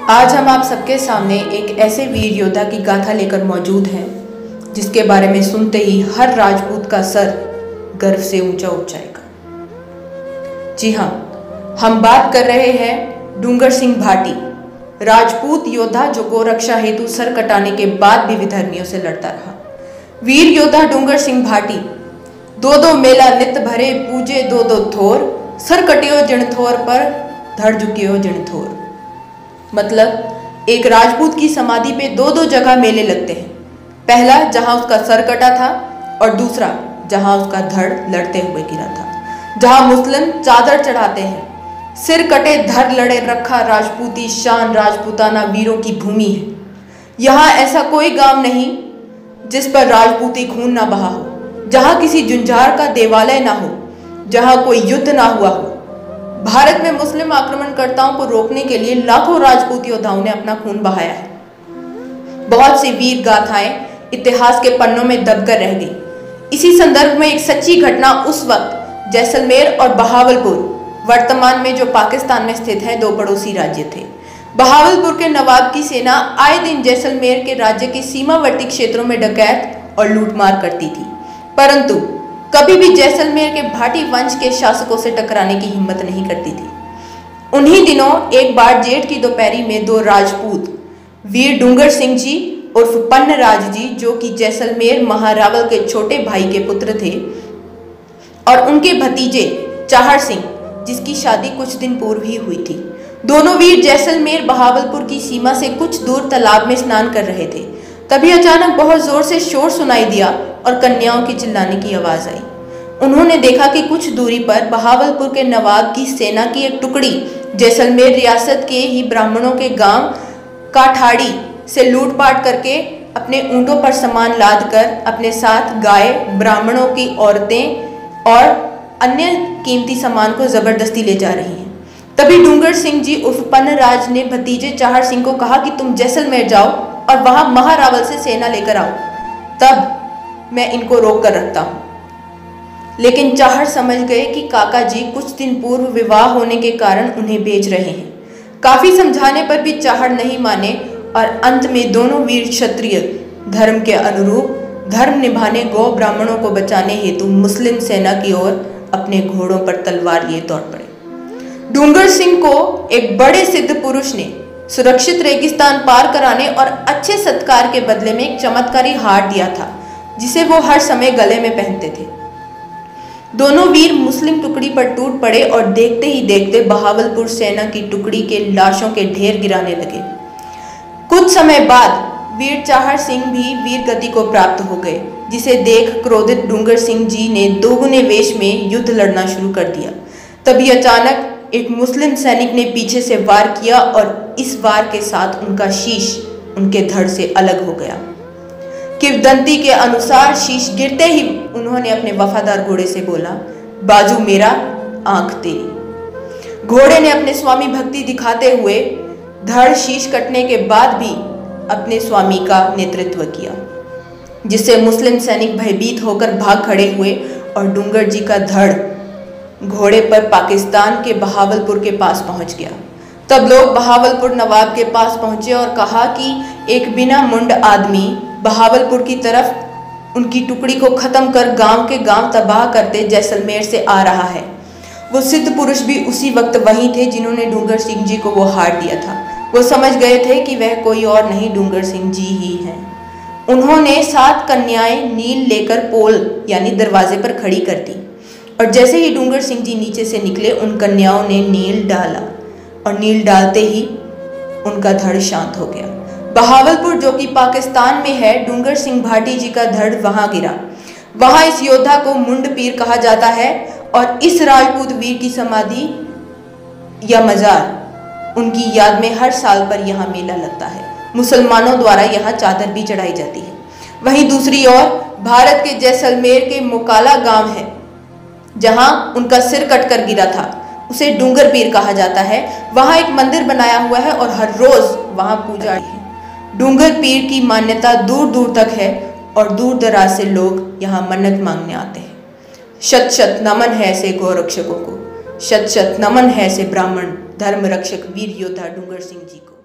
आज हम आप सबके सामने एक ऐसे वीर योद्धा की गाथा लेकर मौजूद हैं जिसके बारे में सुनते ही हर राजपूत का सर गर्व से ऊंचा उठ जाएगा। जी हाँ, हम बात कर रहे हैं डूंगर सिंह भाटी, राजपूत योद्धा जो गोरक्षा हेतु सर कटाने के बाद भी विधर्मियों से लड़ता रहा। वीर योद्धा डूंगर सिंह भाटी दो दो मेला नित भरे पूजे दो दो थोर, सर कटियो जिण थोर पर धड़ झुकियो जिण थोर। मतलब एक राजपूत की समाधि पे दो दो जगह मेले लगते हैं, पहला जहां उसका सर कटा था और दूसरा जहां उसका धड़ लड़ते हुए गिरा था। जहां मुस्लिम चादर चढ़ाते हैं, सिर कटे धड़ लड़े रखा राजपूती शान राजपूताना वीरों की भूमि है। यहाँ ऐसा कोई गांव नहीं जिस पर राजपूती खून ना बहा हो, जहां किसी जुंझार का देवालय ना हो, जहां कोई युद्ध ना हुआ हो। भारत में मुस्लिम आक्रमणकर्ताओं को रोकने के लिए लाखों राजपूत योद्धाओं ने अपना खून बहाया है। बहुत सी वीर गाथाएं इतिहास के पन्नों में दबकर रह गई। इसी संदर्भ में एक सच्ची घटना उस वक्त जैसलमेर और बहावलपुर, वर्तमान में जो पाकिस्तान में स्थित है, दो पड़ोसी राज्य थे। बहावलपुर के नवाब की सेना आए दिन जैसलमेर के राज्य के सीमावर्ती क्षेत्रों में डकैत और लूटमार करती थी, परंतु कभी भी जैसलमेर के भाटी वंश के शासकों से टकराने की हिम्मत नहीं करती थी। उन्हीं दिनों एक बार जेठ की दोपहरी में दो राजपूत, वीर डूंगर सिंह जी उर्फ पन्नराज जी, जो कि जैसलमेर महारावल के छोटे भाई के पुत्र थे, और उनके भतीजे चाहर सिंह, जिसकी शादी कुछ दिन पूर्व ही हुई थी। दोनों वीर जैसलमेर बहावलपुर की सीमा से कुछ दूर तालाब में स्नान कर रहे थे। तभी अचानक बहुत जोर से शोर सुनाई दिया और कन्याओं की चिल्लाने की आवाज आई। उन्होंने देखा कि कुछ दूरी पर बहावलपुर के नवाब की सेना की एक टुकड़ी जैसलमेर रियासत के ही ब्राह्मणों के गांव काठाड़ी से लूटपाट करके अपने ऊंटों पर सामान लाद कर अपने साथ गाय, ब्राह्मणों की औरतें और अन्य कीमती सामान को जबरदस्ती ले जा रही हैं। तभी डूंगर सिंह जी उर्फ पन्नराज ने भतीजे चाहर सिंह को कहा कि तुम जैसलमेर जाओ और वहां महारावल से सेना लेकर आओ, तब मैं इनको रोक कर रखता हूं। लेकिन चाहर समझ गए कि काका जी कुछ दिन पूर्व विवाह होने के कारण उन्हें भेज रहे हैं। काफी समझाने पर भी चाहर नहीं माने और अंत में दोनों वीर क्षत्रिय धर्म के अनुरूप धर्म निभाने गौ ब्राह्मणों को बचाने हेतु मुस्लिम सेना की ओर अपने घोड़ों पर तलवार लिए दौड़ पड़े। डूंगर सिंह को एक बड़े सिद्ध पुरुष ने सुरक्षित रेगिस्तान पार कराने और अच्छे सत्कार के बदले में एक चमत्कारी हार दिया था, जिसे वो हर समय गले में पहनते थे। दोनों वीर मुस्लिम टुकड़ी पर टूट पड़े और देखते ही देखते बहावलपुर सेना की टुकड़ी के लाशों के ढेर गिराने लगे। कुछ समय बाद वीर चाहर सिंह भी वीर गति को प्राप्त हो गए, जिसे देख क्रोधित डूंगर सिंह जी ने दोगुने वेश में युद्ध लड़ना शुरू कर दिया। तभी अचानक एक मुस्लिम सैनिक ने पीछे से वार किया और इस वार के साथ उनका शीश उनके धड़ से अलग हो गया। किंवदंती के अनुसार शीश गिरते ही उन्होंने अपने वफादार घोड़े से बोला, बाजू मेरा, आंख तेरी। घोड़े ने अपने स्वामी भक्ति दिखाते हुए धड़ शीश कटने के बाद भी अपने स्वामी का नेतृत्व किया, जिससे मुस्लिम सैनिक भयभीत होकर भाग खड़े हुए और डूंगर जी का धड़ घोड़े पर पाकिस्तान के बहावलपुर के पास पहुंच गया। तब लोग बहावलपुर नवाब के पास पहुंचे और कहा कि एक बिना मुंड आदमी बहावलपुर की तरफ उनकी टुकड़ी को खत्म कर गांव के गांव तबाह करते जैसलमेर से आ रहा है। वो सिद्ध पुरुष भी उसी वक्त वहीं थे जिन्होंने डूंगर सिंह जी को वो हार दिया था। वो समझ गए थे कि वह कोई और नहीं डूंगर सिंह जी ही हैं। उन्होंने 7 कन्याएं नील लेकर पोल यानी दरवाजे पर खड़ी कर दी और जैसे ही डूंगर सिंह जी नीचे से निकले, उन कन्याओं ने नील डाला और नील डालते ही उनका धड़ शांत हो गया। बहावलपुर जो कि पाकिस्तान में है, डूंगर सिंह भाटी जी का धड़ वहां गिरा। वहां इस योद्धा को मुंड पीर कहा जाता है और इस राजपूत वीर की समाधि या मजार उनकी याद में हर साल पर यहाँ मेला लगता है। मुसलमानों द्वारा यहाँ चादर भी चढ़ाई जाती है। वहीं दूसरी ओर भारत के जैसलमेर के मुकाला गांव है, जहां उनका सिर कटकर गिरा था, उसे डूंगर पीर कहा जाता है। वहां एक मंदिर बनाया हुआ है और हर रोज वहां पूजा है। डूंगर पीर की मान्यता दूर दूर तक है और दूर दराज से लोग यहाँ मन्नत मांगने आते हैं। शत शत नमन है ऐसे गौरक्षकों को, शत शत नमन है ऐसे ब्राह्मण धर्म रक्षक वीर योद्धा डूंगर सिंह जी को।